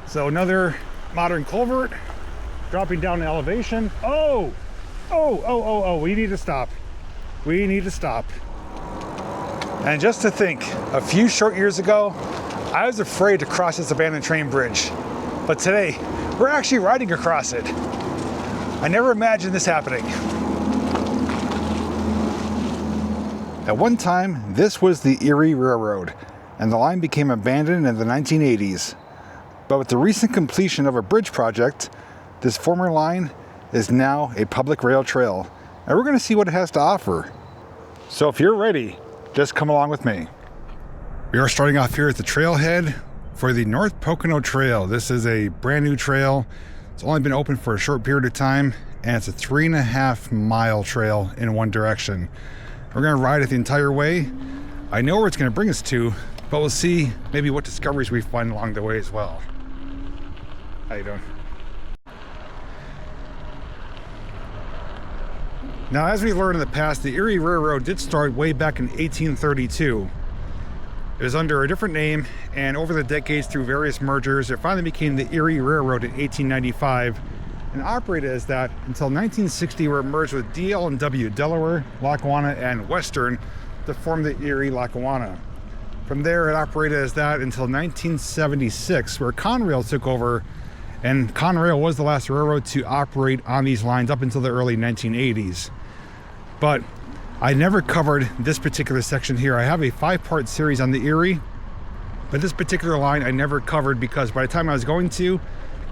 So another modern culvert, dropping down in elevation. Oh, we need to stop. We need to stop. And just to think, a few short years ago, I was afraid to cross this abandoned train bridge. But today, we're actually riding across it. I never imagined this happening. At one time, this was the ERIE Railroad, and the line became abandoned in the 1980s. But with the recent completion of a bridge project, this former line is now a public rail trail, and we're going to see what it has to offer. So if you're ready, just come along with me. We are starting off here at the trailhead for the North Pocono Trail. This is a brand new trail. It's only been open for a short period of time, and it's a 3.5 mile trail in one direction. We're going to ride it the entire way. I know where it's going to bring us to, but we'll see maybe what discoveries we find along the way as well. How you doing? Now, as we learned in the past, the ERIE Railroad did start way back in 1832. It was under a different name, and over the decades through various mergers, it finally became the ERIE Railroad in 1895 and operated as that until 1960, where it merged with DL&W, Delaware, Lackawanna, and Western to form the ERIE Lackawanna. From there, it operated as that until 1976, where Conrail took over, and Conrail was the last railroad to operate on these lines up until the early 1980s. But I never covered this particular section here. I have a 5-part series on the ERIE, but this particular line I never covered because by the time I was going to,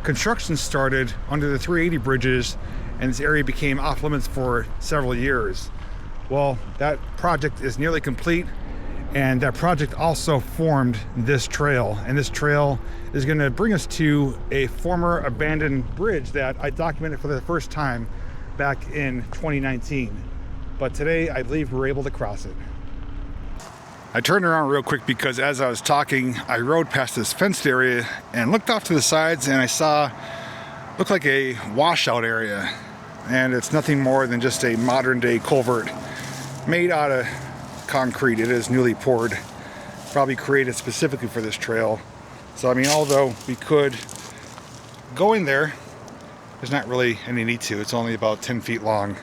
construction started under the 380 bridges, and this area became off limits for several years. Well, that project is nearly complete, and that project also formed this trail, and this trail is going to bring us to a former abandoned bridge that I documented for the first time back in 2019. But today I believe we're able to cross it. I turned around real quick because as I was talking, I rode past this fenced area and looked off to the sides, and I saw looked like a washout area, and it's nothing more than just a modern day culvert made out of concrete. It is newly poured, probably created specifically for this trail. So I mean, although we could go in there, there's not really any need to. It's only about 10 feet long,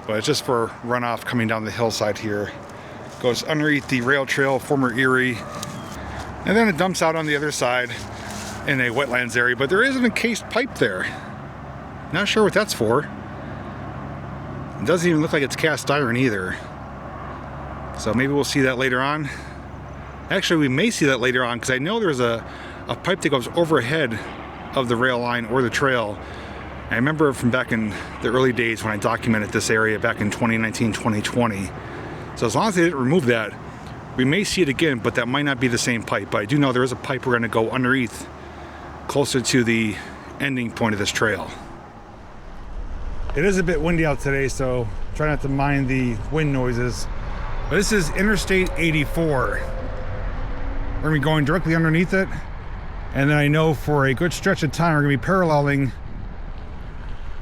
but it's just for runoff coming down the hillside here. Goes underneath the rail trail, former ERIE, and then it dumps out on the other side in a wetlands area, but there is an encased pipe there. Not sure what that's for. It doesn't even look like it's cast iron either. So maybe we'll see that later on. Actually, we may see that later on because I know there's a pipe that goes overhead of the rail line or the trail. I remember from back in the early days when I documented this area back in 2019, 2020. So as long as they didn't remove that, we may see it again, but that might not be the same pipe. But I do know there is a pipe we're going to go underneath, closer to the ending point of this trail. It is a bit windy out today, so try not to mind the wind noises. But this is Interstate 84. We're going to be going directly underneath it, and then I know for a good stretch of time we're going to be paralleling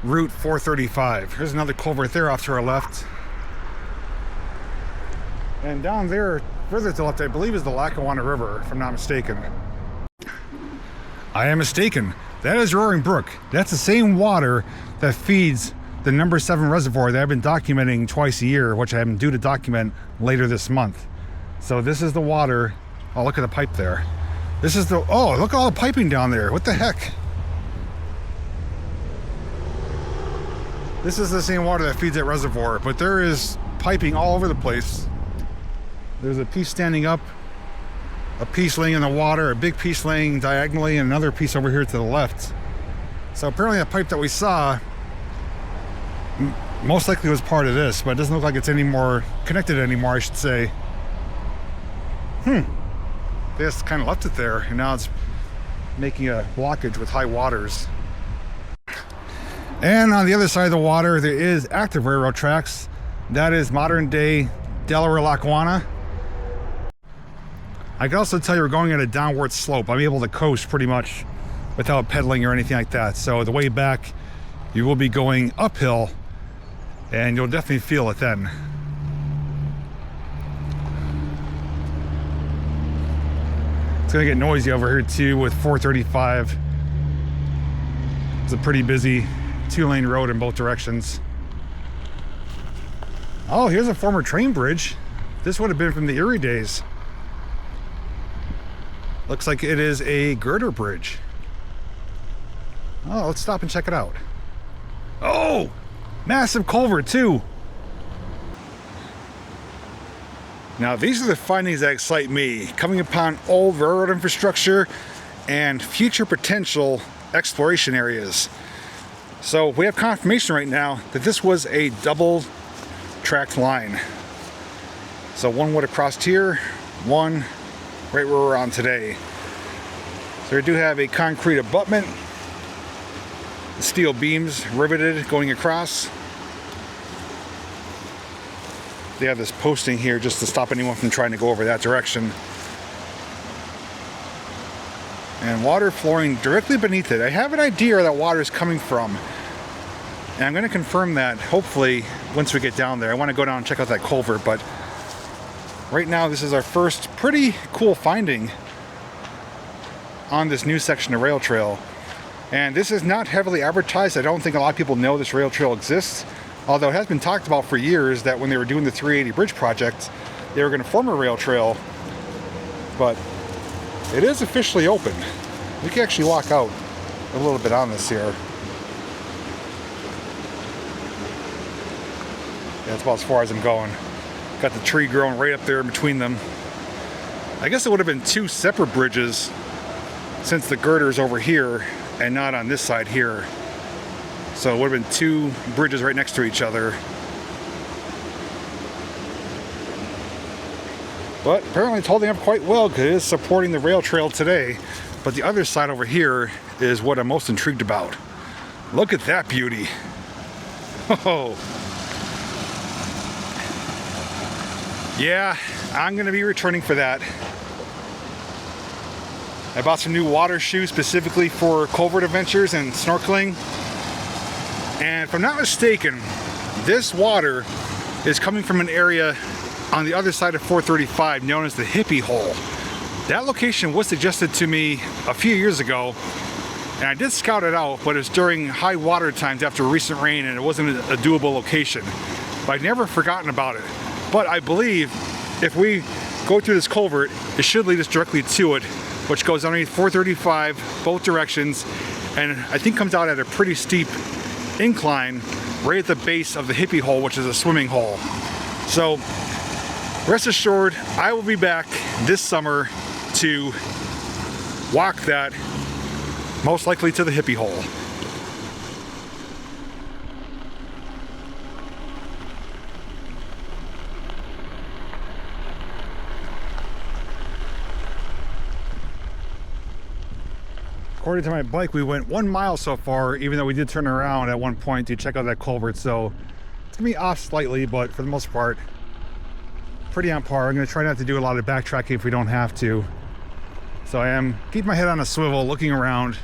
Route 435. Here's another culvert there off to our left. And down there, further to the left, I believe is the Lackawanna River, if I'm not mistaken. I am mistaken. That is Roaring Brook. That's the same water that feeds the number 7 reservoir that I've been documenting twice a year, which I'm due to document later this month. So this is the water. Oh, look at the pipe there. This is the, oh, look at all the piping down there. What the heck? This is the same water that feeds that reservoir, but there is piping all over the place. There's a piece standing up, a piece laying in the water, a big piece laying diagonally, and another piece over here to the left. So apparently that pipe that we saw most likely was part of this, but it doesn't look like it's any more connected anymore, I should say. They just kind of left it there, and now it's making a blockage with high waters. And on the other side of the water, there is active railroad tracks. That is modern day Delaware Lackawanna. I can also tell you we're going at a downward slope. I'm able to coast pretty much without pedaling or anything like that. So the way back, you will be going uphill, and you'll definitely feel it then. It's gonna get noisy over here too with 435. It's a pretty busy 2-lane road in both directions. Oh, here's a former train bridge. This would have been from the Erie days. Looks like it is a girder bridge. Oh, let's stop and check it out. Oh, massive culvert too. Now these are the findings that excite me, coming upon old railroad infrastructure and future potential exploration areas. So we have confirmation right now that this was a double tracked line. So one would have crossed here, one right where we're on today. So we do have a concrete abutment, the steel beams riveted going across. They have this posting here just to stop anyone from trying to go over that direction. And water flowing directly beneath it. I have an idea where that water is coming from. And I'm going to confirm that hopefully once we get down there. I want to go down and check out that culvert, but right now this is our first pretty cool finding on this new section of rail trail. And this is not heavily advertised. I don't think a lot of people know this rail trail exists. Although it has been talked about for years that when they were doing the 380 bridge project, they were going to form a rail trail. But it is officially open. We can actually walk out a little bit on this here. Yeah, that's about as far as I'm going. Got the tree growing right up there in between them. I guess it would have been two separate bridges since the girder's over here and not on this side here. So it would have been two bridges right next to each other. But apparently it's holding up quite well because it is supporting the rail trail today. But the other side over here is what I'm most intrigued about. Look at that beauty. Oh. Yeah, I'm gonna be returning for that. I bought some new water shoes specifically for culvert adventures and snorkeling. And if I'm not mistaken, this water is coming from an area on the other side of 435 known as the Hippie Hole. That location was suggested to me a few years ago, and I did scout it out, but it was during high water times after a recent rain and it wasn't a doable location. But I'd never forgotten about it. But I believe if we go through this culvert, it should lead us directly to it, which goes underneath 435 both directions, and I think comes out at a pretty steep incline right at the base of the Hippie Hole, which is a swimming hole. So rest assured, I will be back this summer to walk that, most likely to the Hippie Hole. According to my bike, we went 1 mile so far, even though we did turn around at one point to check out that culvert. So it's gonna be off slightly, but for the most part, pretty on par. I'm gonna try not to do a lot of backtracking if we don't have to. So I am keeping my head on a swivel, looking around.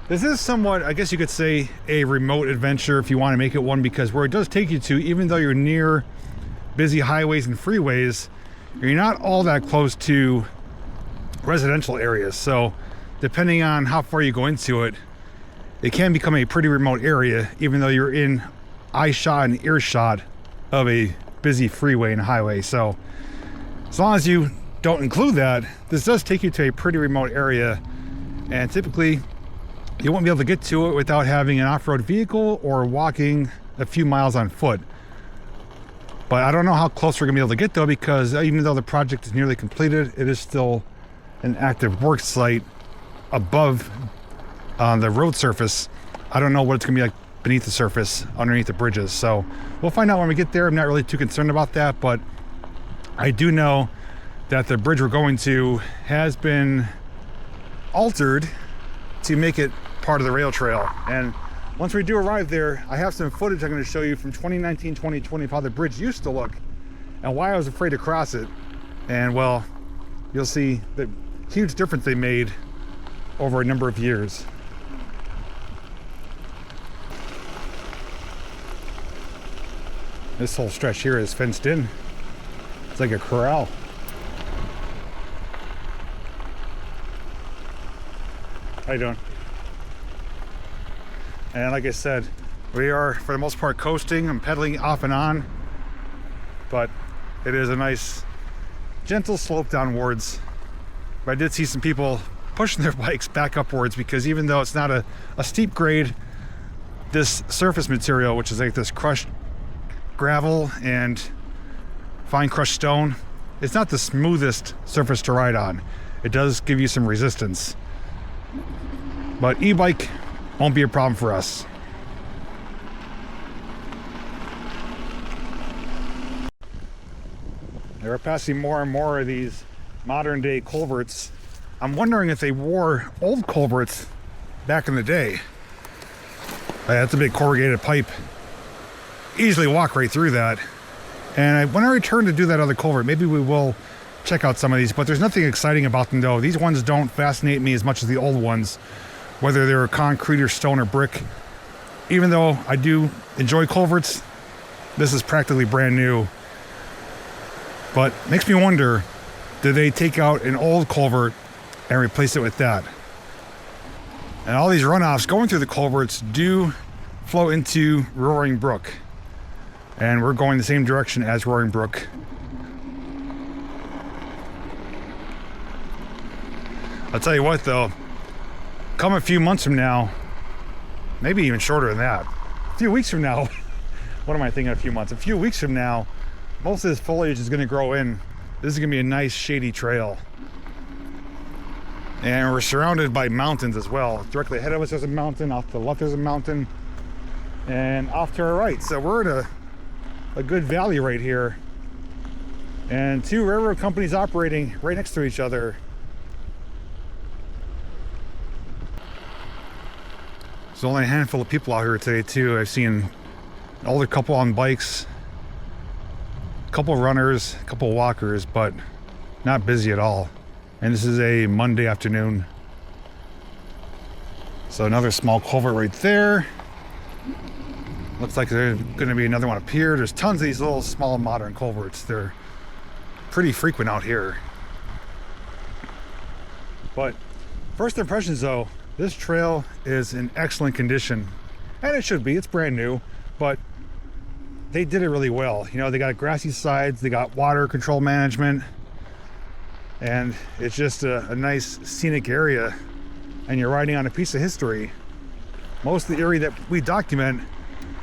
This is somewhat, I guess you could say, a remote adventure if you want to make it one, because where it does take you to, even though you're near busy highways and freeways, you're not all that close to residential areas. So depending on how far you go into it, it can become a pretty remote area, even though you're in eye-shot and earshot of a busy freeway and highway. So as long as you don't include that, this does take you to a pretty remote area, and typically you won't be able to get to it without having an off-road vehicle or walking a few miles on foot. But I don't know how close we're gonna be able to get though, because even though the project is nearly completed, it is still an active work site above the road surface. I don't know what it's gonna be like beneath the surface, underneath the bridges. So we'll find out when we get there. I'm not really too concerned about that, but I do know that the bridge we're going to has been altered to make it part of the rail trail. And once we do arrive there, I have some footage I'm going to show you from 2019, 2020 of how the bridge used to look and why I was afraid to cross it. And well, you'll see the huge difference they made over a number of years. This whole stretch here is fenced in. It's like a corral. How you doing? And like I said, we are for the most part coasting. I'm pedaling off and on, but it is a nice gentle slope downwards. But I did see some people pushing their bikes back upwards because even though it's not a steep grade, this surface material, which is like this crushed gravel and fine crushed stone, it's not the smoothest surface to ride on. It does give you some resistance, but e-bike won't be a problem for us. They're passing more and more of these modern day culverts. I'm wondering if they wore old culverts back in the day. That's a big corrugated pipe. Easily walk right through that. And when I return to do that other culvert, maybe we will check out some of these, but there's nothing exciting about them though. These ones don't fascinate me as much as the old ones, whether they're concrete or stone or brick. Even though I do enjoy culverts, this is practically brand new. But makes me wonder, did they take out an old culvert and replace it with that? And all these runoffs going through the culverts do flow into Roaring Brook. And we're going the same direction as Roaring Brook. I'll tell you what though, come a few months from now, maybe even shorter than that, a few weeks from now, what am I thinking, a few months? A few weeks from now, most of this foliage is gonna grow in. This is gonna be a nice shady trail. And we're surrounded by mountains as well. Directly ahead of us there's a mountain, off to the left there's a mountain, and off to our right. So we're in a good valley right here. And two railroad companies operating right next to each other. There's only a handful of people out here today too. I've seen an older couple on bikes, a couple runners, a couple walkers, but not busy at all. And this is a Monday afternoon. So another small culvert right there. Looks like there's gonna be another one up here. There's tons of these little small modern culverts. They're pretty frequent out here. But first impressions though, this trail is in excellent condition. And it should be, it's brand new, but they did it really well. You know, they got grassy sides, they got water control management, and it's just a nice scenic area, and you're riding on a piece of history. Most of the area that we document,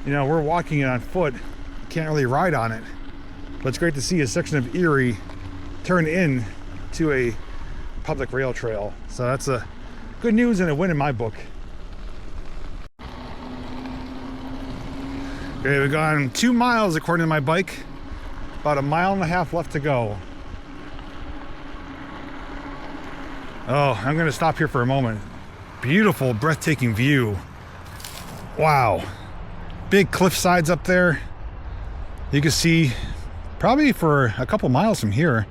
you know, we're walking it on foot, can't really ride on it, but it's great to see a section of Erie turn into a public rail trail. So that's a good news and a win in my book. Okay, we've gone 2 miles according to my bike, about 1.5 miles left to go. Oh, I'm gonna stop here for a moment. Beautiful, breathtaking view. Wow. Big cliff sides up there. You can see probably for a couple miles from here.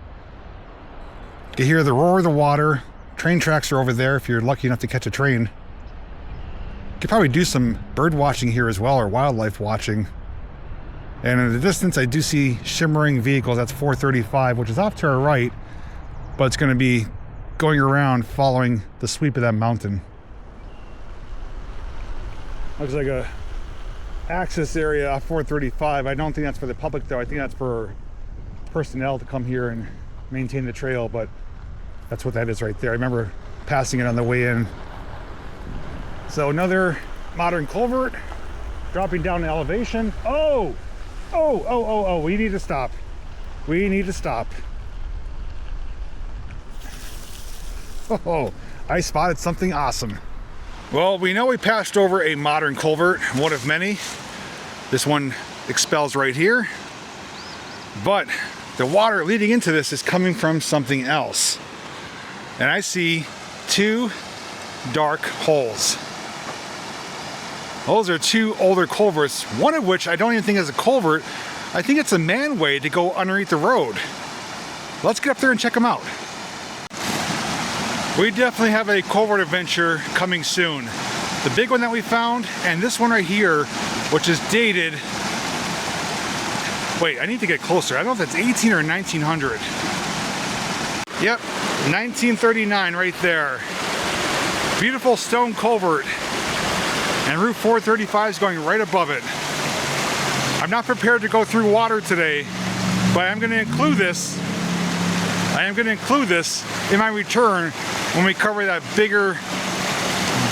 You can hear the roar of the water. Train tracks are over there if you're lucky enough to catch a train. You could probably do some bird watching here as well, or wildlife watching. And in the distance I do see shimmering vehicles. That's 435, which is off to our right, but it's gonna be going around following the sweep of that mountain. Looks like a access area off 435. I don't think that's for the public though. I think that's for personnel to come here and maintain the trail, but that's what that is right there. I remember passing it on the way in. So another modern culvert, dropping down in elevation. Oh, we need to stop. We need to stop. Oh, I spotted something awesome. Well, we know we passed over a modern culvert, one of many. This one expels right here. But the water leading into this is coming from something else. And I see 2 dark holes. Those are 2 older culverts, one of which I don't even think is a culvert. I think it's a manway to go underneath the road. Let's get up there and check them out. We definitely have a culvert adventure coming soon. The big one that we found, and this one right here, which is dated, wait, I need to get closer. I don't know if it's 18 or 1900. Yep, 1939 right there. Beautiful stone culvert, and Route 435 is going right above it. I'm not prepared to go through water today, but I'm going to include this. I am going to include this in my return when we cover that bigger,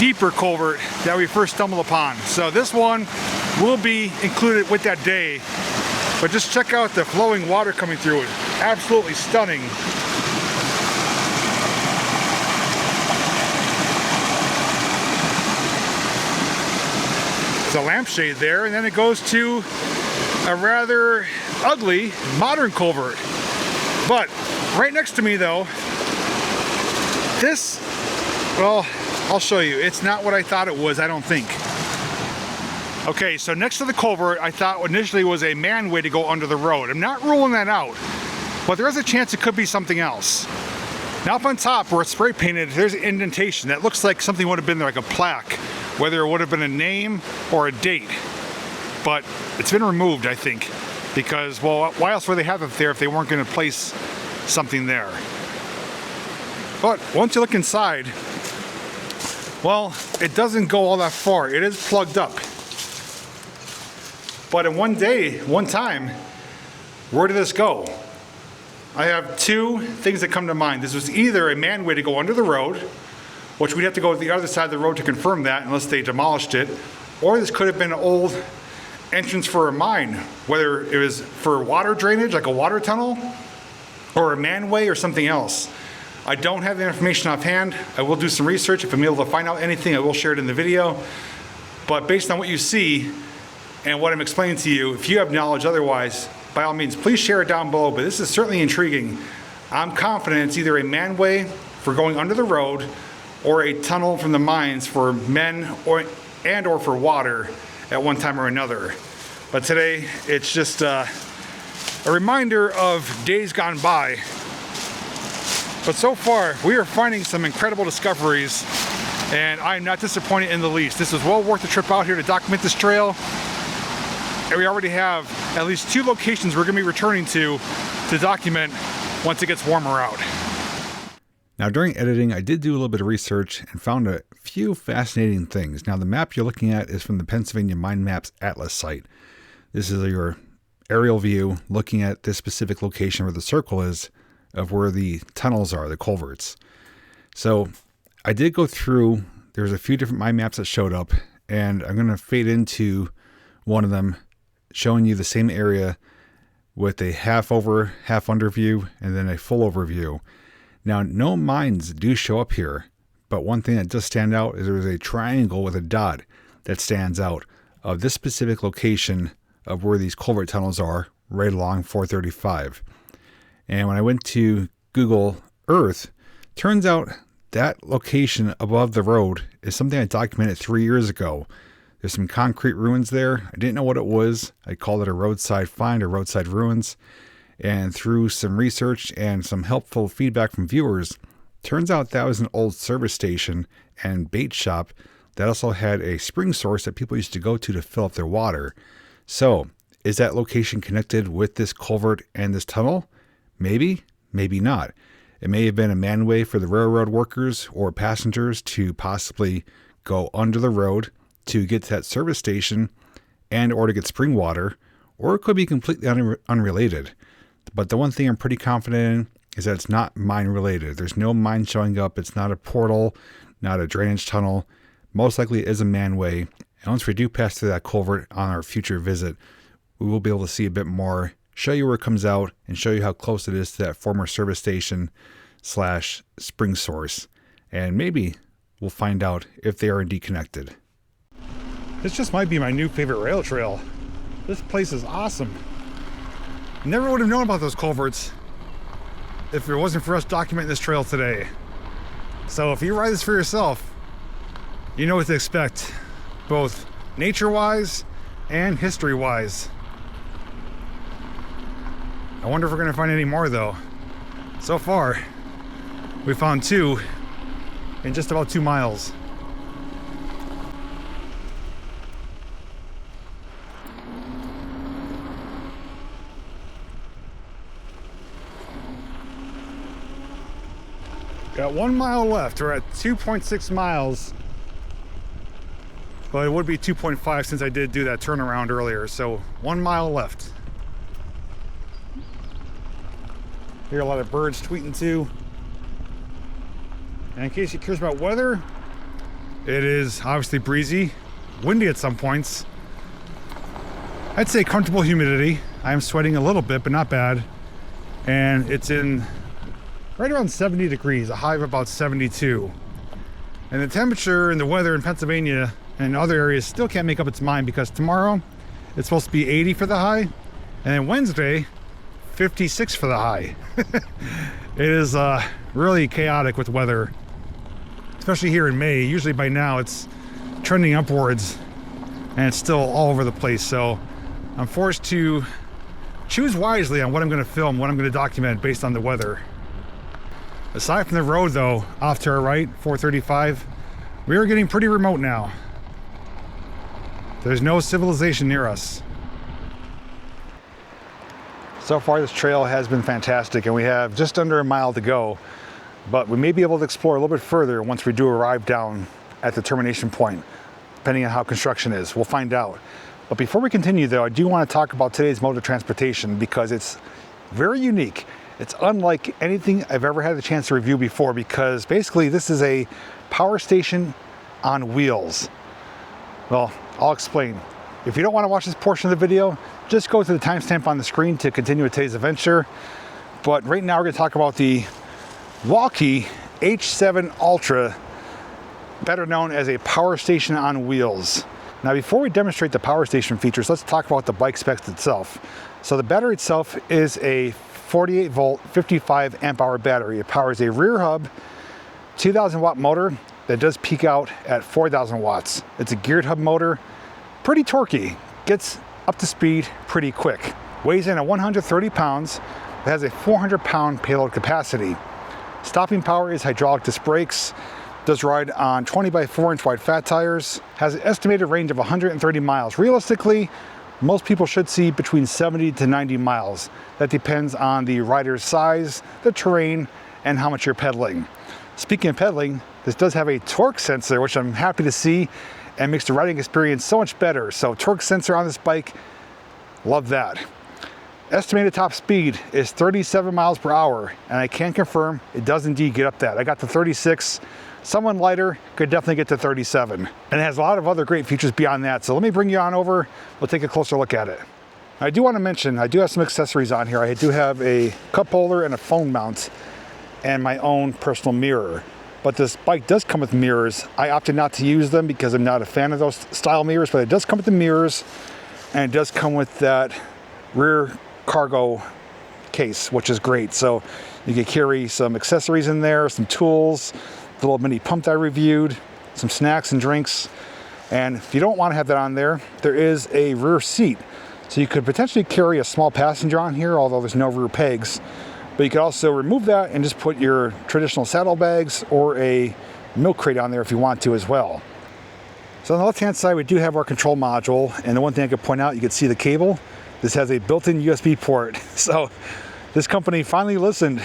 deeper culvert that we first stumbled upon. So this one will be included with that day, but just check out the flowing water coming through it. Absolutely stunning. It's a lampshade there, and then it goes to a rather ugly modern culvert. But right next to me though, this, well, I'll show you. It's not what I thought it was, I don't think. Okay, so next to the culvert, I thought initially was a manway to go under the road. I'm not ruling that out, but there is a chance it could be something else. Now up on top where it's spray painted, there's an indentation that looks like something would have been there, like a plaque, whether it would have been a name or a date. But it's been removed, I think, because, well, why else would they have it there if they weren't going to place something there? But once you look inside, well, it doesn't go all that far. It is plugged up. But in one time, where did this go? I have two things that come to mind. This was either a manway to go under the road, which we'd have to go to the other side of the road to confirm that unless they demolished it, or this could have been an old entrance for a mine, whether it was for water drainage, like a water tunnel, or a manway or something else. I don't have the information offhand. I will do some research. If I'm able to find out anything, I will share it in the video. But based on what you see and what I'm explaining to you, if you have knowledge otherwise, by all means, please share it down below. But this is certainly intriguing. I'm confident it's either a manway for going under the road or a tunnel from the mines for men or for water at one time or another. But today, it's just a reminder of days gone by. But so far, we are finding some incredible discoveries, and I'm not disappointed in the least. This is well worth the trip out here to document this trail. And we already have at least 2 locations we're going to be returning to document once it gets warmer out. Now, during editing, I did do a little bit of research and found a few fascinating things. Now, the map you're looking at is from the Pennsylvania Mine Maps Atlas site. This is your aerial view looking at this specific location where the circle is of where the tunnels are, the culverts. So I did go through, there's a few different mine maps that showed up, and I'm going to fade into one of them showing you the same area with a half over, half under view, and then a full overview. Now, no mines do show up here, but one thing that does stand out is there's a triangle with a dot that stands out of this specific location of where these culvert tunnels are, right along 435. And when I went to Google Earth, turns out that location above the road is something I documented 3 years ago. There's some concrete ruins there. I didn't know what it was. I called it a roadside find or roadside ruins. And through some research and some helpful feedback from viewers, turns out that was an old service station and bait shop that also had a spring source that people used to go to fill up their water. So, is that location connected with this culvert and this tunnel? Maybe, maybe not. It may have been a manway for the railroad workers or passengers to possibly go under the road to get to that service station and or to get spring water, or it could be completely unrelated. But the one thing I'm pretty confident in is that it's not mine related. There's no mine showing up. It's not a portal, not a drainage tunnel. Most likely it is a manway. And once we do pass through that culvert on our future visit, we will be able to see a bit more, show you where it comes out, and show you how close it is to that former service station / spring source. And maybe we'll find out if they are indeed connected. This just might be my new favorite rail trail. This place is awesome. Never would have known about those culverts if it wasn't for us documenting this trail today. So if you ride this for yourself, you know what to expect, both nature-wise and history-wise. I wonder if we're going to find any more though. So far, we found 2 in just about 2 miles. Got 1 mile left. We're at 2.6 miles. Well, it would be 2.5 since I did do that turnaround earlier. So 1 mile left. Hear a lot of birds tweeting too. And in case you're curious about weather, it is obviously breezy, windy at some points. I'd say comfortable humidity. I'm sweating a little bit, but not bad. And it's in right around 70 degrees, a high of about 72. And the temperature and the weather in Pennsylvania and other areas still can't make up its mind, because tomorrow it's supposed to be 80 for the high, and then Wednesday 56 for the high. It is really chaotic with weather, especially here in May. Usually by now it's trending upwards and it's still all over the place. So I'm forced to choose wisely on what I'm going to film, what I'm going to document based on the weather. Aside from the road though, off to our right, 435, we are getting pretty remote now. There's no civilization near us. So far this trail has been fantastic, and we have just under a mile to go, but we may be able to explore a little bit further once we do arrive down at the termination point, depending on how construction is. We'll find out. But before we continue though, I do want to talk about today's mode of transportation, because it's very unique. It's unlike anything I've ever had the chance to review before, because basically this is a power station on wheels. Well, I'll explain. If you don't want to watch this portion of the video, just go to the timestamp on the screen to continue with today's adventure. But right now we're going to talk about the Walkie H7 Ultra, better known as a power station on wheels. Now before we demonstrate the power station features, let's talk about the bike specs itself. So the battery itself is a 48 volt 55 amp hour battery. It powers a rear hub 2000 watt motor that does peak out at 4000 watts. It's a geared hub motor, pretty torquey, gets up to speed pretty quick. Weighs in at 130 pounds, it has a 400 pound payload capacity. Stopping power is hydraulic disc brakes, does ride on 20 by 4 inch wide fat tires, has an estimated range of 130 miles. Realistically, most people should see between 70 to 90 miles. That depends on the rider's size, the terrain, and how much you're pedaling. Speaking of pedaling, this does have a torque sensor, which I'm happy to see, and makes the riding experience so much better. So torque sensor on this bike, love that. Estimated top speed is 37 miles per hour, and I can confirm it does indeed get up that. I got to 36. Someone lighter could definitely get to 37. And it has a lot of other great features beyond that. So let me bring you on over. We'll take a closer look at it. I do want to mention, I do have some accessories on here. I do have a cup holder and a phone mount and my own personal mirror. But this bike does come with mirrors. I opted not to use them because I'm not a fan of those style mirrors, but it does come with the mirrors, and it does come with that rear cargo case, which is great. So you can carry some accessories in there, some tools, the little mini pump that I reviewed, some snacks and drinks. And if you don't want to have that on there, there is a rear seat. So you could potentially carry a small passenger on here, although there's no rear pegs. But you could also remove that and just put your traditional saddlebags or a milk crate on there if you want to as well. So on the left-hand side, we do have our control module. And the one thing I could point out, you can see the cable. This has a built-in USB port. So this company finally listened,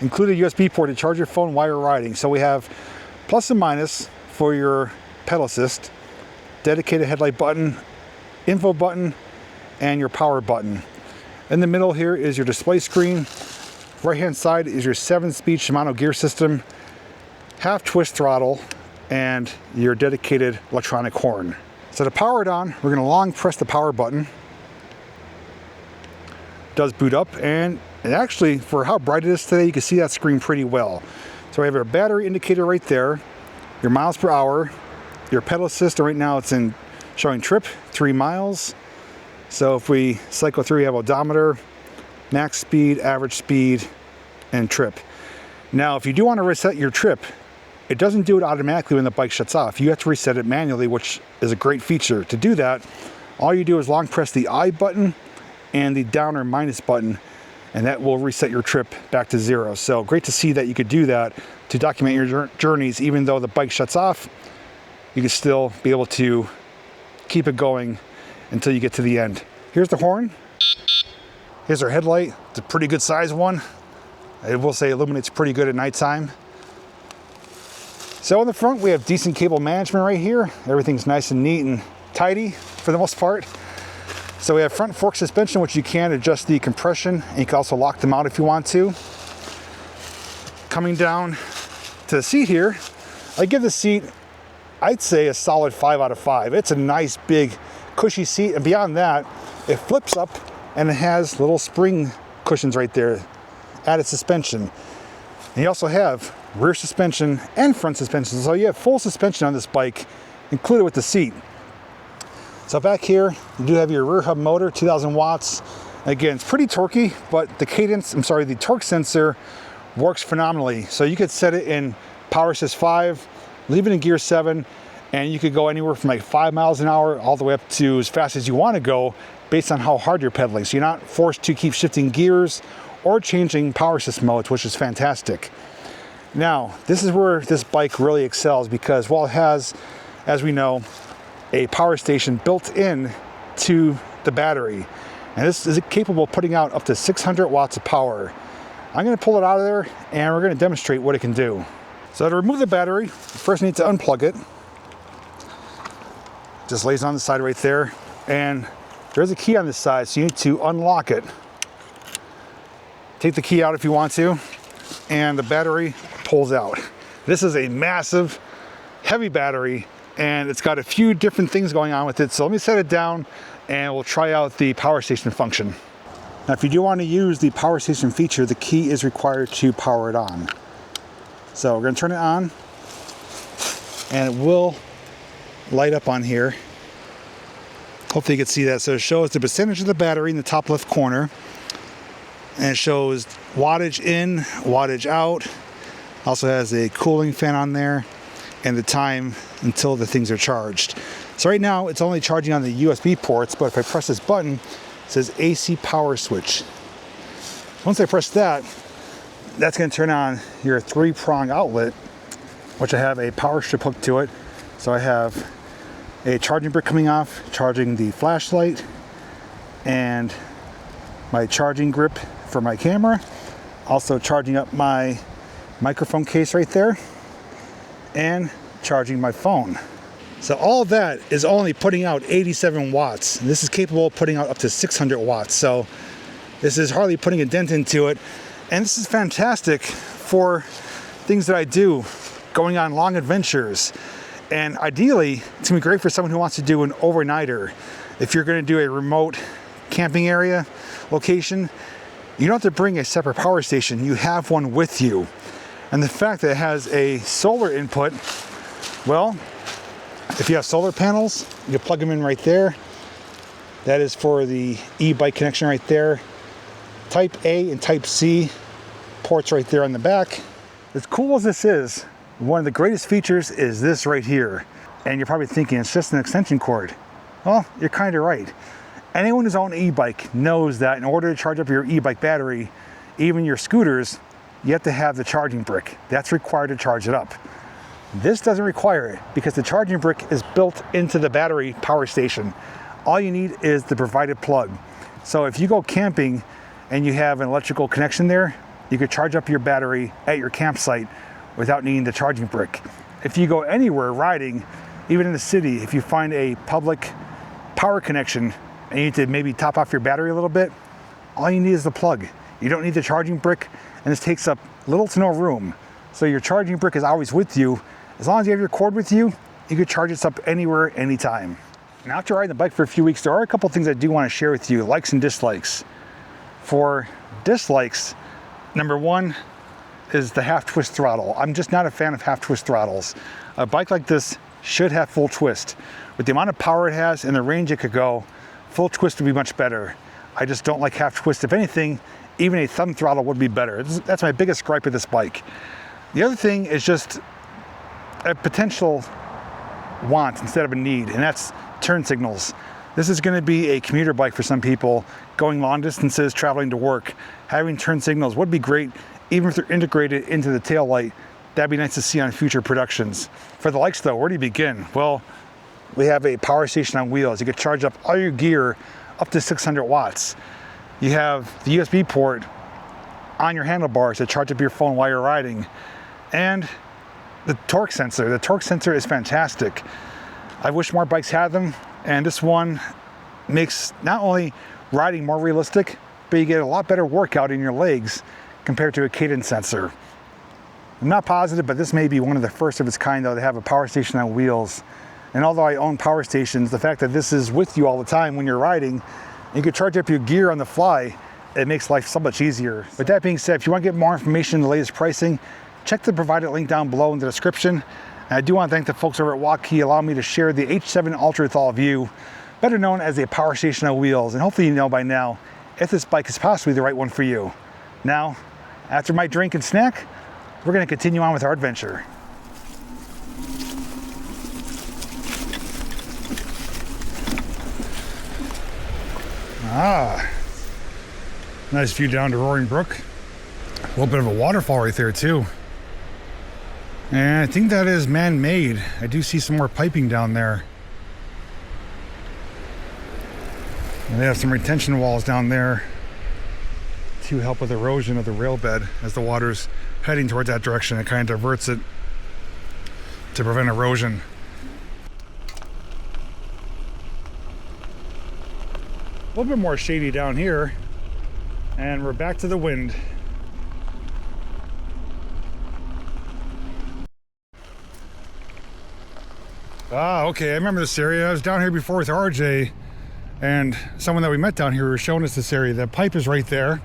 included a USB port to charge your phone while you're riding. So we have plus and minus for your pedal assist, dedicated headlight button, info button, and your power button. In the middle here is your display screen. Right hand side is your 7-speed Shimano gear system, half twist throttle, and your dedicated electronic horn. So to power it on, we're going to long press the power button. It does boot up, and actually for how bright it is today, you can see that screen pretty well. So we have our battery indicator right there, your miles per hour, your pedal assist, and right now it's in showing trip 3 miles. So if we cycle through, we have odometer, max speed, average speed, and trip. Now, if you do want to reset your trip, it doesn't do it automatically when the bike shuts off. You have to reset it manually, which is a great feature. To do that, all you do is long press the I button and the down or minus button, and that will reset your trip back to 0. So great to see that you could do that to document your journeys. Even though the bike shuts off, you can still be able to keep it going until you get to the end. Here's the horn. Here's our headlight. It's a pretty good size one. I will say it illuminates pretty good at nighttime. So in the front, we have decent cable management right here. Everything's nice and neat and tidy for the most part. So we have front fork suspension, which you can adjust the compression, and you can also lock them out if you want to. Coming down to the seat here, I give the seat, I'd say, a solid 5 out of 5. It's a nice, big, cushy seat, and beyond that, it flips up and it has little spring cushions right there, added suspension. And you also have rear suspension and front suspension, so you have full suspension on this bike included with the seat. So back here you do have your rear hub motor, 2000 watts. Again, it's pretty torquey, but the torque sensor works phenomenally. So you could set it in power assist 5, leave it in gear 7, and you could go anywhere from like 5 miles an hour all the way up to as fast as you want to go based on how hard you're pedaling. So you're not forced to keep shifting gears or changing power assist modes, which is fantastic. Now, this is where this bike really excels, because while it has, as we know, a power station built in to the battery, and this is capable of putting out up to 600 watts of power. I'm going to pull it out of there and we're going to demonstrate what it can do. So to remove the battery, first you need to unplug it. Just lays on the side right there, and there's a key on this side, so you need to unlock it. Take the key out if you want to, and the battery pulls out. This is a massive, heavy battery, and it's got a few different things going on with it. So let me set it down and we'll try out the power station function. Now, if you do want to use the power station feature, the key is required to power it on. So we're going to turn it on, and it will light up on here. Hopefully you can see that. So it shows the percentage of the battery in the top left corner, and it shows wattage in, wattage out. Also has a cooling fan on there and the time until the things are charged. So right now it's only charging on the USB ports, but if I press this button, it says AC power switch. Once I press that, that's going to turn on your 3-prong outlet, which I have a power strip hooked to it. So I have a charging brick coming off, charging the flashlight, and my charging grip for my camera. Also charging up my microphone case right there, and charging my phone. So all of that is only putting out 87 watts. And this is capable of putting out up to 600 watts. So this is hardly putting a dent into it. And this is fantastic for things that I do, going on long adventures. And ideally, it's gonna be great for someone who wants to do an overnighter. If you're gonna do a remote camping area location, you don't have to bring a separate power station. You have one with you. And the fact that it has a solar input, well, if you have solar panels, you can plug them in right there. That is for the e-bike connection right there. Type A and Type C ports right there on the back. As cool as this is, one of the greatest features is this right here. And you're probably thinking it's just an extension cord. Well, you're kind of right. Anyone who's owned an e-bike knows that in order to charge up your e-bike battery, even your scooters, you have to have the charging brick. That's required to charge it up. This doesn't require it because the charging brick is built into the battery power station. All you need is the provided plug. So if you go camping and you have an electrical connection there, you could charge up your battery at your campsite without needing the charging brick. If you go anywhere riding, even in the city, if you find a public power connection and you need to maybe top off your battery a little bit, all you need is the plug. You don't need the charging brick, and this takes up little to no room. So your charging brick is always with you. As long as you have your cord with you, you can charge this up anywhere, anytime. And after riding the bike for a few weeks, there are a couple things I do want to share with you, likes and dislikes. For dislikes, number one is the half twist throttle. I'm just not a fan of half twist throttles. A bike like this should have full twist. With the amount of power it has and the range it could go, full twist would be much better. I just don't like half twist. If anything, even a thumb throttle would be better. That's my biggest gripe with this bike. The other thing is just a potential want instead of a need, and that's turn signals. This is going to be a commuter bike for some people, going long distances, traveling to work. Having turn signals would be great, even if they're integrated into the tail light. That'd be nice to see on future productions. For the likes though, where do you begin? Well, we have a power station on wheels. You could charge up all your gear up to 600 watts. You have the USB port on your handlebars to charge up your phone while you're riding. And the torque sensor. The torque sensor is fantastic. I wish more bikes had them, and this one makes not only riding more realistic, but you get a lot better workout in your legs compared to a cadence sensor. I'm not positive, but this may be one of the first of its kind though to have a power station on wheels. And although I own power stations, the fact that this is with you all the time when you're riding, you can charge up your gear on the fly, it makes life so much easier. With that being said, if you want to get more information on the latest pricing, check the provided link down below in the description. And I do want to thank the folks over at Waukee allowing me to share the H7 Ultra with all of you, better known as a power station on wheels. And hopefully you know by now if this bike is possibly the right one for you. Now, after my drink and snack, we're going to continue on with our adventure. Ah, nice view down to Roaring Brook. A little bit of a waterfall right there too. And I think that is man-made. I do see some more piping down there. And they have some retention walls down there to help with erosion of the rail bed as the water's heading towards that direction. It kind of diverts it to prevent erosion. A little bit more shady down here, and we're back to the wind. Ah, okay, I remember this area. I was down here before with RJ, and someone that we met down here was showing us this area. The pipe is right there.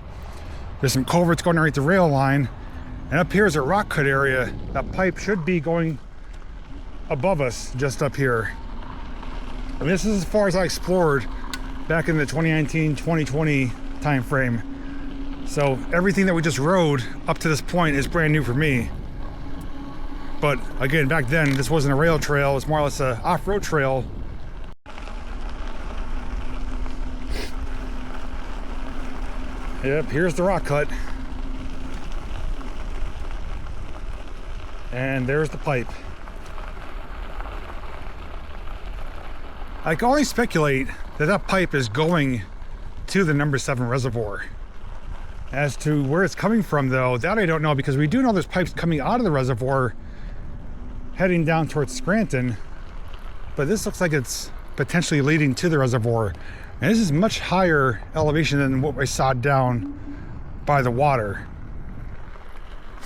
There's some culverts going right the rail line, and up here is a rock cut area. That pipe should be going above us, just up here. I mean, this is as far as I explored back in the 2019-2020 time frame. So everything that we just rode up to this point is brand new for me. But again, back then this wasn't a rail trail, it was more or less an off-road trail. Yep, here's the rock cut. And there's the pipe. I can only speculate that that pipe is going to the number 7 reservoir. As to where it's coming from though, that I don't know, because we do know there's pipes coming out of the reservoir heading down towards Scranton, but this looks like it's potentially leading to the reservoir. And this is much higher elevation than what I saw down by the water.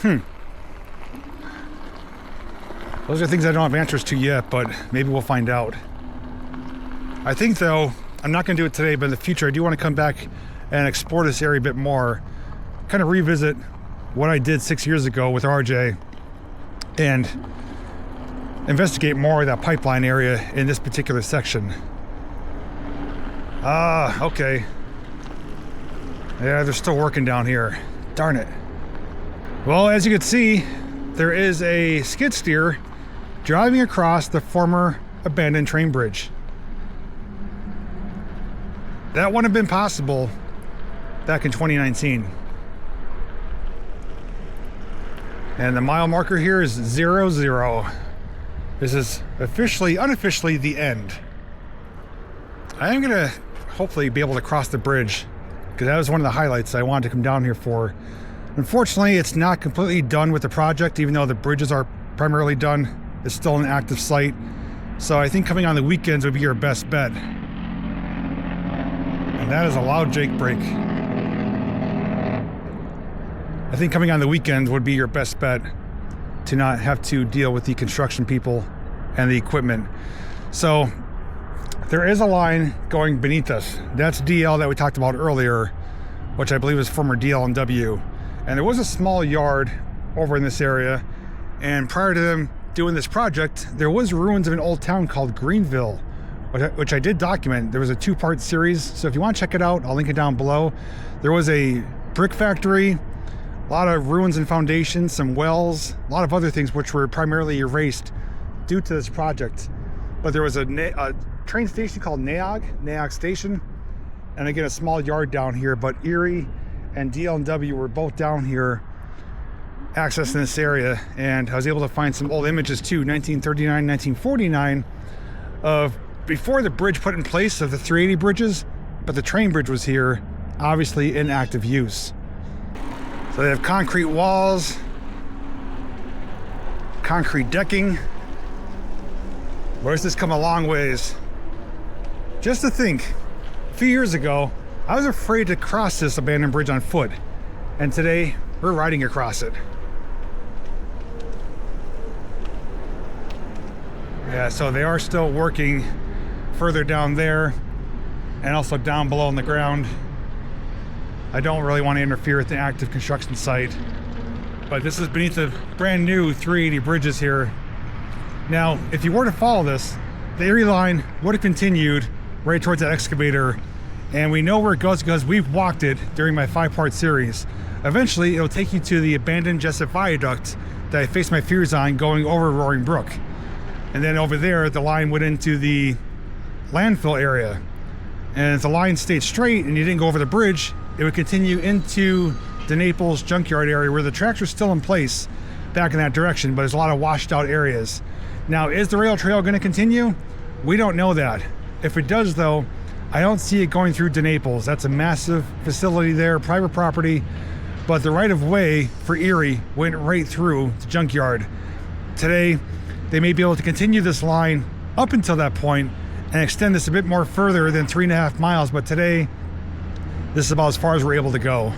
Those are things I don't have answers to yet, but maybe we'll find out. I think though, I'm not gonna do it today, but in the future I do want to come back and explore this area a bit more, kind of revisit what I did 6 years ago with RJ and investigate more of that pipeline area in this particular section. Ah, okay. Yeah, they're still working down here. Darn it. Well, as you can see, there is a skid steer driving across the former abandoned train bridge. That wouldn't have been possible back in 2019. And the mile marker here is 00. This is unofficially the end. I am gonna hopefully be able to cross the bridge, because that was one of the highlights I wanted to come down here for. Unfortunately, it's not completely done with the project, even though the bridges are primarily done. It's still an active site. So I think coming on the weekends would be your best bet. And that is a loud Jake brake. I think coming on the weekends would be your best bet to not have to deal with the construction people and the equipment. So there is a line going beneath us. That's DL that we talked about earlier, which I believe is former DL&W. And there was a small yard over in this area. And prior to them doing this project, there was ruins of an old town called Greenville, which I did document. There was a 2-part series. So if you want to check it out, I'll link it down below. There was a brick factory, a lot of ruins and foundations, some wells, a lot of other things which were primarily erased due to this project. But there was a train station called Naog Station, and again a small yard down here. But ERIE and DL&W were both down here accessing this area, and I was able to find some old images too, 1939, 1949, of before the bridge put in place of the 380 bridges, but the train bridge was here, obviously in active use. So they have concrete walls, concrete decking. But it's just come a long ways. Just to think, a few years ago, I was afraid to cross this abandoned bridge on foot. And today, we're riding across it. Yeah, so they are still working further down there and also down below on the ground. I don't really want to interfere with the active construction site, but this is beneath the brand new 380 bridges here. Now, if you were to follow this, the Erie line would have continued right towards that excavator, and we know where it goes because we've walked it during my 5-part series. Eventually, it'll take you to the abandoned Jessup Viaduct that I faced my fears on going over Roaring Brook. And then over there, the line went into the landfill area. And if the line stayed straight and you didn't go over the bridge, it would continue into the Naples junkyard area where the tracks are still in place back in that direction, but there's a lot of washed out areas. Now, is the rail trail going to continue? We don't know that. If it does, though, I don't see it going through to Naples. That's a massive facility there, private property, but the right-of-way for Erie went right through the junkyard. Today, they may be able to continue this line up until that point and extend this a bit more further than 3.5 miles, but today, this is about as far as we're able to go.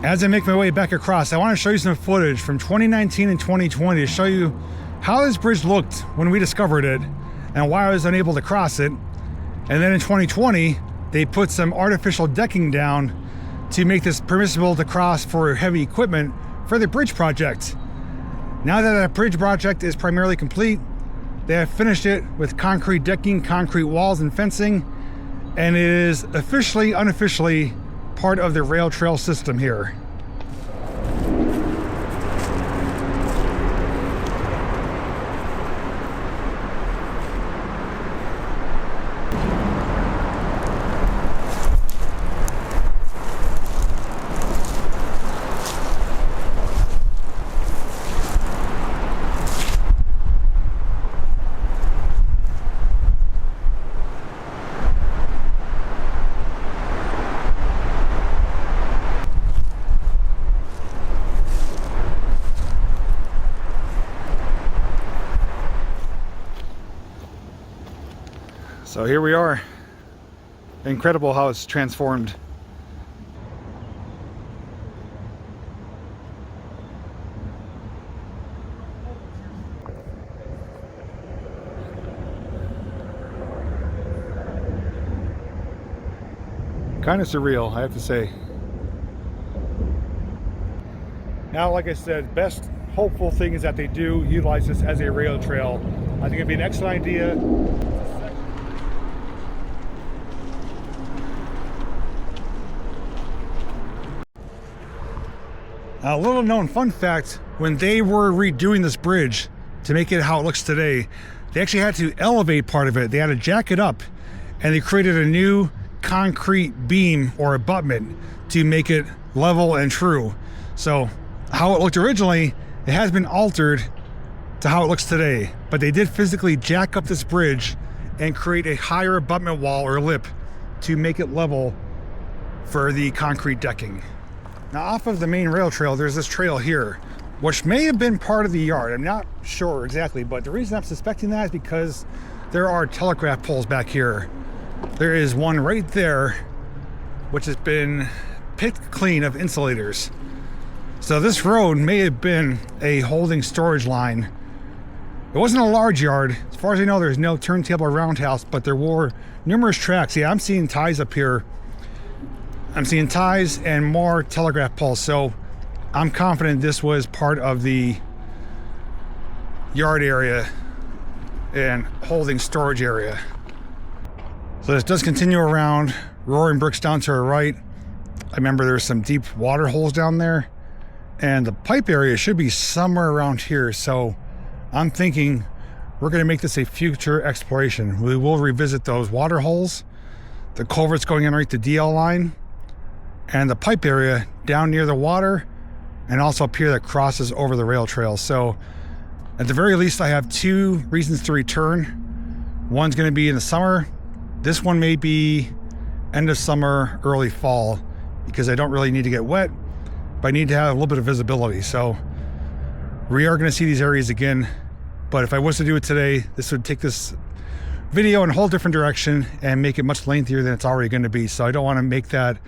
As I make my way back across, I want to show you some footage from 2019 and 2020 to show you how this bridge looked when we discovered it and why I was unable to cross it. And then in 2020, they put some artificial decking down to make this permissible to cross for heavy equipment for the bridge project. Now that that bridge project is primarily complete, they have finished it with concrete decking, concrete walls and fencing, and it is officially, unofficially part of the rail trail system here. So here we are. Incredible how it's transformed. Kind of surreal, I have to say. Now, like I said, best hopeful thing is that they do utilize this as a rail trail. I think it'd be an excellent idea. A little known fun fact, when they were redoing this bridge to make it how it looks today, they actually had to elevate part of it. They had to jack it up, and they created a new concrete beam or abutment to make it level and true. So how it looked originally, it has been altered to how it looks today, but they did physically jack up this bridge and create a higher abutment wall or lip to make it level for the concrete decking. Now, off of the main rail trail, there's this trail here, which may have been part of the yard. I'm not sure exactly, but the reason I'm suspecting that is because there are telegraph poles back here. There is one right there, which has been picked clean of insulators. So this road may have been a holding storage line. It wasn't a large yard. As far as I know, there's no turntable or roundhouse, but there were numerous tracks. Yeah, I'm seeing ties up here. I'm seeing ties and more telegraph poles, so I'm confident this was part of the yard area and holding storage area. So this does continue around. Roaring Brook's down to our right. I remember there's some deep water holes down there, and the pipe area should be somewhere around here, so I'm thinking we're going to make this a future exploration. We will revisit those water holes, the culverts going in right to DL line, and the pipe area down near the water, and also up here that crosses over the rail trail. So at the very least, I have 2 reasons to return. One's going to be in the summer. This one may be end of summer, early fall, because I don't really need to get wet, but I need to have a little bit of visibility. So We are going to see these areas again, but if I was to do it today, this would take this video in a whole different direction and make it much lengthier than it's already going to be. So I don't want to make that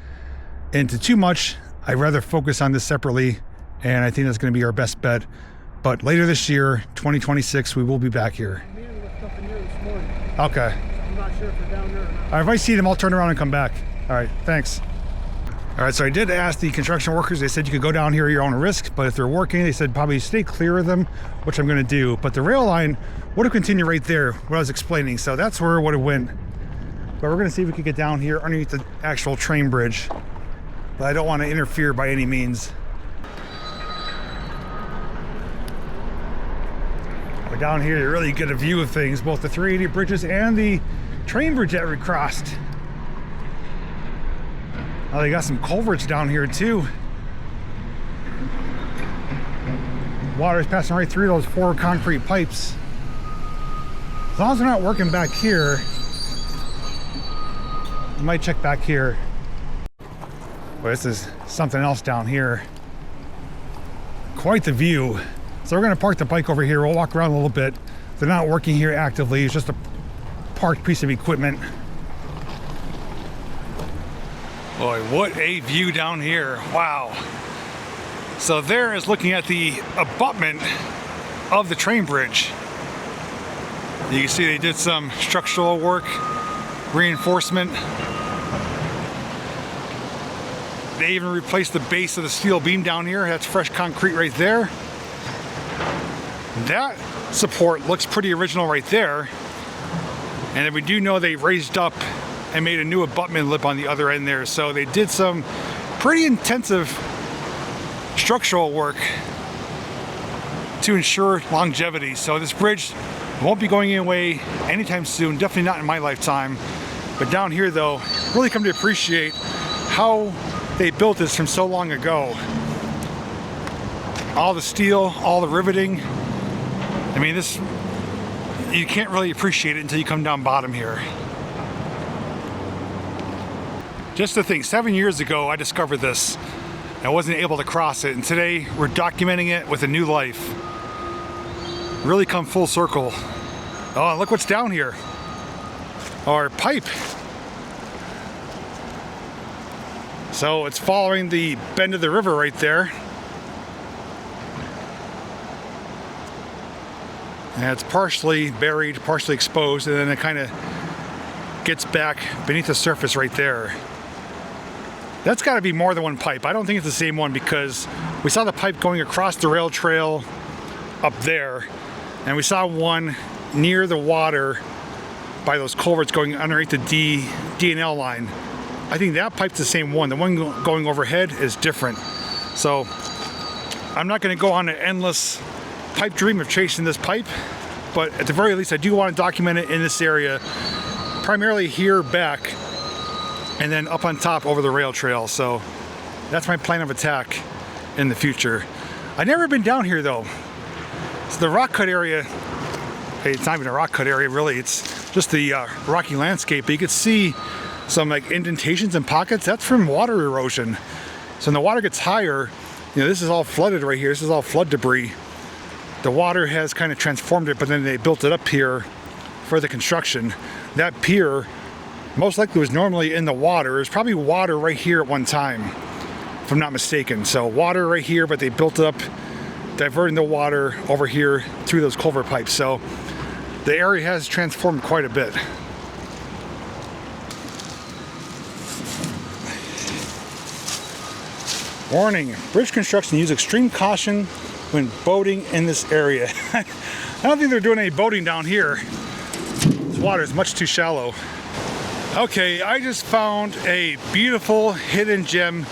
into too much. I'd rather focus on this separately, and I think that's going to be our best bet. But later this year, 2026, we will be back here. Okay. I'm not sure if they're down there or not. All right, if I see them, I'll turn around and come back. All right, thanks. All right, so I did ask the construction workers. They said you could go down here at your own risk, but if they're working, they said probably stay clear of them, which I'm going to do. But the rail line would have continued right there, what I was explaining. So that's where it would have went. But we're going to see if we can get down here underneath the actual train bridge. But I don't want to interfere by any means. But down here, you really get a view of things, both the 380 bridges and the train bridge that we crossed. Oh, they got some culverts down here too. Water is passing right through those 4 concrete pipes. As long as they're not working back here, I might check back here. But this is something else down here. Quite the view. So we're gonna park the bike over here. We'll walk around a little bit. They're not working here actively. It's just a parked piece of equipment. Boy, what a view down here. Wow. So there is looking at the abutment of the train bridge. You can see they did some structural work, reinforcement. They even replaced the base of the steel beam down here. That's fresh concrete right there. That support looks pretty original right there. And then we do know they raised up and made a new abutment lip on the other end there. So they did some pretty intensive structural work to ensure longevity. So this bridge won't be going away anytime soon, definitely not in my lifetime. But down here though, really come to appreciate how they built this from so long ago. All the steel, all the riveting. I mean, this, you can't really appreciate it until you come down bottom here. Just to think, 7 years ago, I discovered this. I wasn't able to cross it, and today we're documenting it with a new life. Really come full circle. Oh, look what's down here. Our pipe. So it's following the bend of the river right there. And it's partially buried, partially exposed, and then it kind of gets back beneath the surface right there. That's got to be more than one pipe. I don't think it's the same one because we saw the pipe going across the rail trail up there, and we saw one near the water by those culverts going underneath the D&L line. I think that pipe's the same one. The one going overhead is different. So I'm not going to go on an endless pipe dream of chasing this pipe, but at the very least I do want to document it in this area, primarily here back and then up on top over the rail trail. So that's my plan of attack in the future. I've never been down here though. So the rock cut area, hey, it's not even a rock cut area really, it's just the rocky landscape, but you can see some like indentations and pockets. That's from water erosion. So when the water gets higher, you know, this is all flooded right here. This is all flood debris. The water has kind of transformed it, but then they built it up here for the construction. That pier most likely was normally in the water. There's probably water right here at one time, if I'm not mistaken. So water right here, but they built up, diverting the water over here through those culvert pipes. So the area has transformed quite a bit. Warning, bridge construction, use extreme caution when boating in this area. I don't think they're doing any boating down here. This water is much too shallow. Okay, I just found a beautiful hidden gem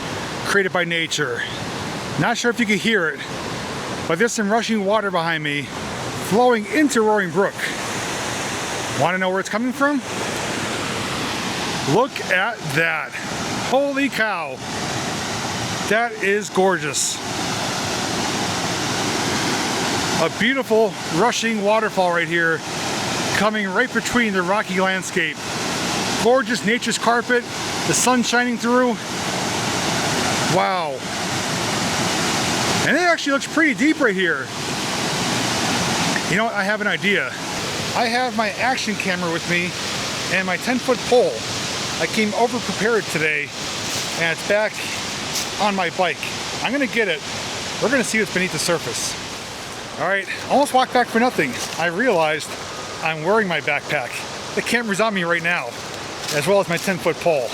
created by nature. Not sure if you can hear it, but there's some rushing water behind me flowing into Roaring Brook. Want to know where it's coming from? Look at that. Holy cow. That is gorgeous. A beautiful rushing waterfall right here, coming right between the rocky landscape. Gorgeous nature's carpet, the sun shining through. Wow. And it actually looks pretty deep right here. You know what? I have an idea. I have my action camera with me and my 10-foot pole. I came over prepared today and it's back on my bike. I'm gonna get it. We're gonna see what's beneath the surface. All right, almost walked back for nothing. I realized I'm wearing my backpack. The camera's on me right now, as well as my 10-foot pole.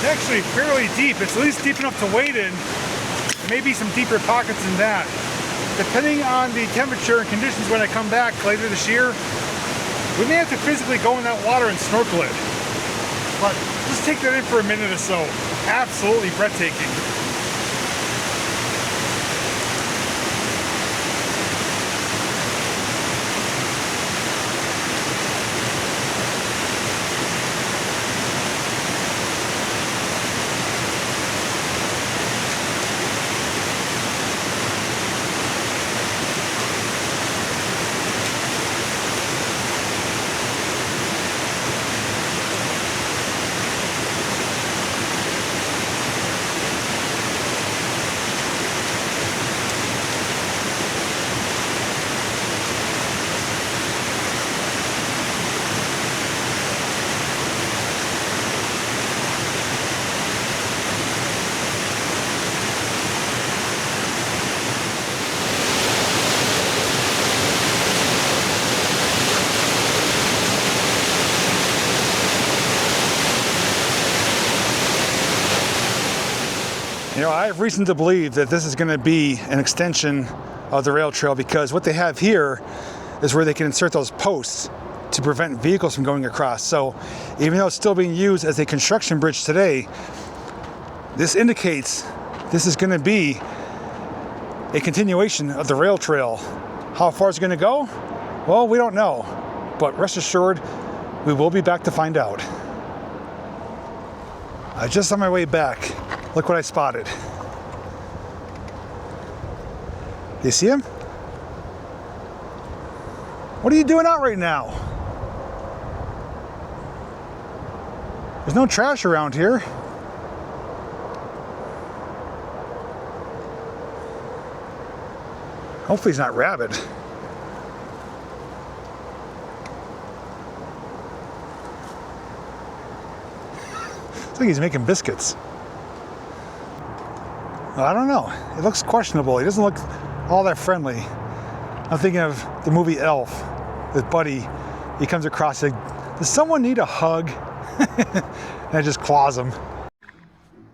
Actually fairly deep. It's at least deep enough to wade in. Maybe some deeper pockets than that. Depending on the temperature and conditions when I come back later this year, we may have to physically go in that water and snorkel it. But just take that in for a minute or so. Absolutely breathtaking. You know, I have reason to believe that this is going to be an extension of the rail trail, because what they have here is where they can insert those posts to prevent vehicles from going across. So even though it's still being used as a construction bridge today, this indicates this is going to be a continuation of the rail trail. How far it's going to go? Well, we don't know, but rest assured, we will be back to find out. Just on my way back, look what I spotted. Do you see him? What are you doing out right now? There's no trash around here. Hopefully he's not rabid. It's like he's making biscuits. Well, I don't know. It looks questionable. He doesn't look all that friendly. I'm thinking of the movie Elf with Buddy. He comes across like, does someone need a hug? And it just claws him.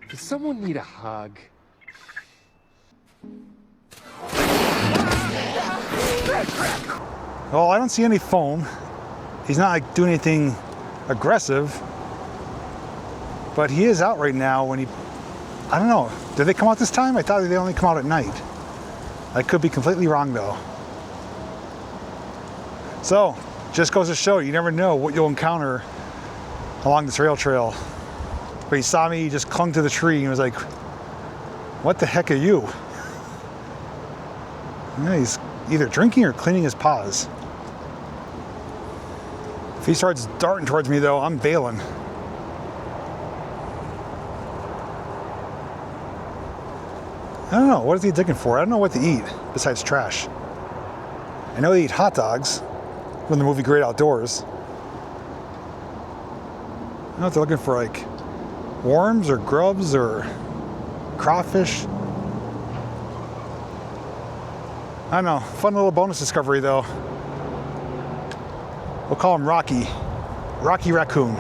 Does someone need a hug? Well, I don't see any foam. He's not like doing anything aggressive. But he is out right now when he, I don't know. Did they come out this time? I thought they only come out at night. I could be completely wrong though. So, just goes to show, you never know what you'll encounter along this rail trail. But he saw me, he just clung to the tree and was like, what the heck are you? Yeah, he's either drinking or cleaning his paws. If he starts darting towards me though, I'm bailing. I don't know, what is he digging for? I don't know what to eat besides trash. I know they eat hot dogs from the movie Great Outdoors. I don't know if they're looking for like worms or grubs or crawfish. I don't know, fun little bonus discovery though. We'll call him Rocky. Rocky Raccoon.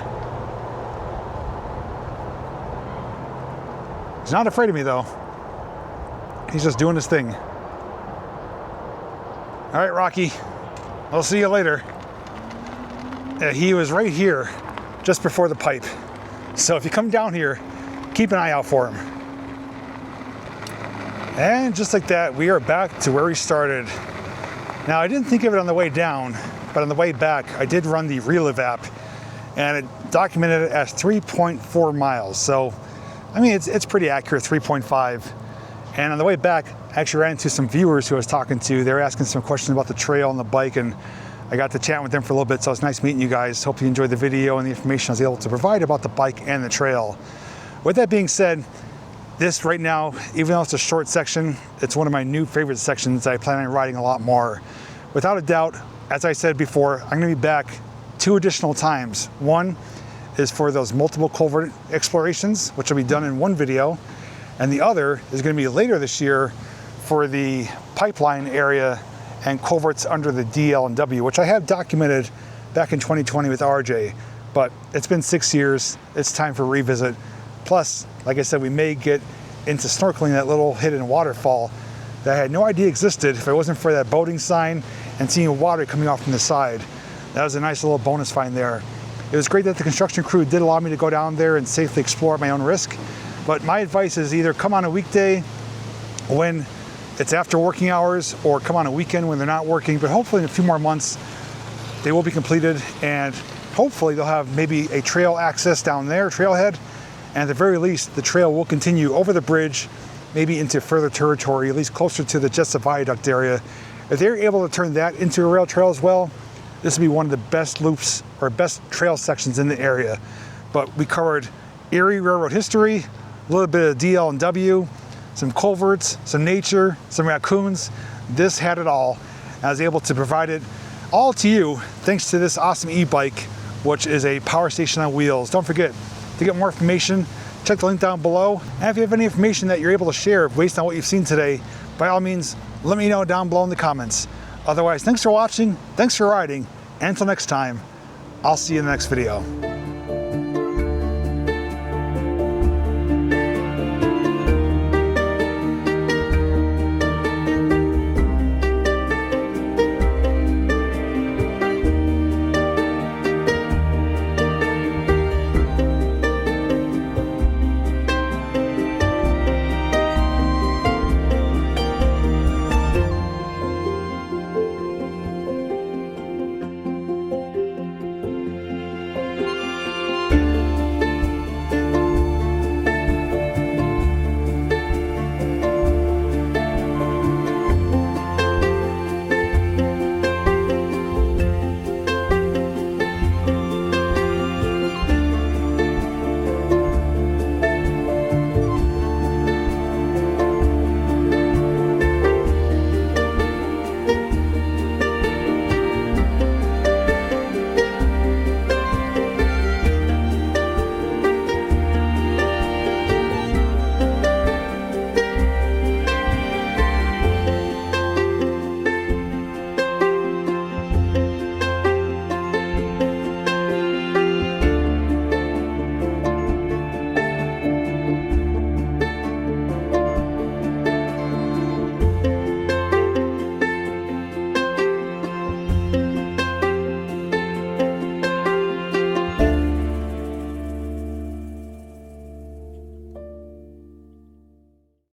He's not afraid of me though. He's just doing his thing. All right, Rocky. I'll see you later. He was right here just before the pipe. So if you come down here, keep an eye out for him. And just like that, we are back to where we started. Now, I didn't think of it on the way down, but on the way back, I did run the Relive app, and it documented it as 3.4 miles. So, I mean, it's pretty accurate, 3.5. And on the way back, I actually ran into some viewers who I was talking to. They were asking some questions about the trail and the bike, and I got to chat with them for a little bit, so it's nice meeting you guys. Hope you enjoyed the video and the information I was able to provide about the bike and the trail. With that being said, this right now, even though it's a short section, it's one of my new favorite sections that I plan on riding a lot more. Without a doubt, as I said before, I'm gonna be back 2 additional times. One is for those multiple culvert explorations, which will be done in 1 video. And the other is gonna be later this year for the pipeline area and culverts under the DL and W, which I have documented back in 2020 with RJ, but it's been 6 years. It's time for a revisit. Plus, like I said, we may get into snorkeling that little hidden waterfall that I had no idea existed if it wasn't for that boating sign and seeing water coming off from the side. That was a nice little bonus find there. It was great that the construction crew did allow me to go down there and safely explore at my own risk. But my advice is either come on a weekday when it's after working hours or come on a weekend when they're not working. But hopefully in a few more months, they will be completed, and hopefully they'll have maybe a trail access down there, trailhead. And at the very least, the trail will continue over the bridge, maybe into further territory, at least closer to the Jessup Viaduct area. If they're able to turn that into a rail trail as well, this will be one of the best loops or best trail sections in the area. But we covered ERIE Railroad history, a little bit of DL and W, some culverts, some nature, some raccoons. This had it all. I was able to provide it all to you thanks to this awesome e-bike, which is a power station on wheels. Don't forget, to get more information, check the link down below. And if you have any information that you're able to share based on what you've seen today, by all means, let me know down below in the comments. Otherwise, thanks for watching, thanks for riding, and until next time, I'll see you in the next video.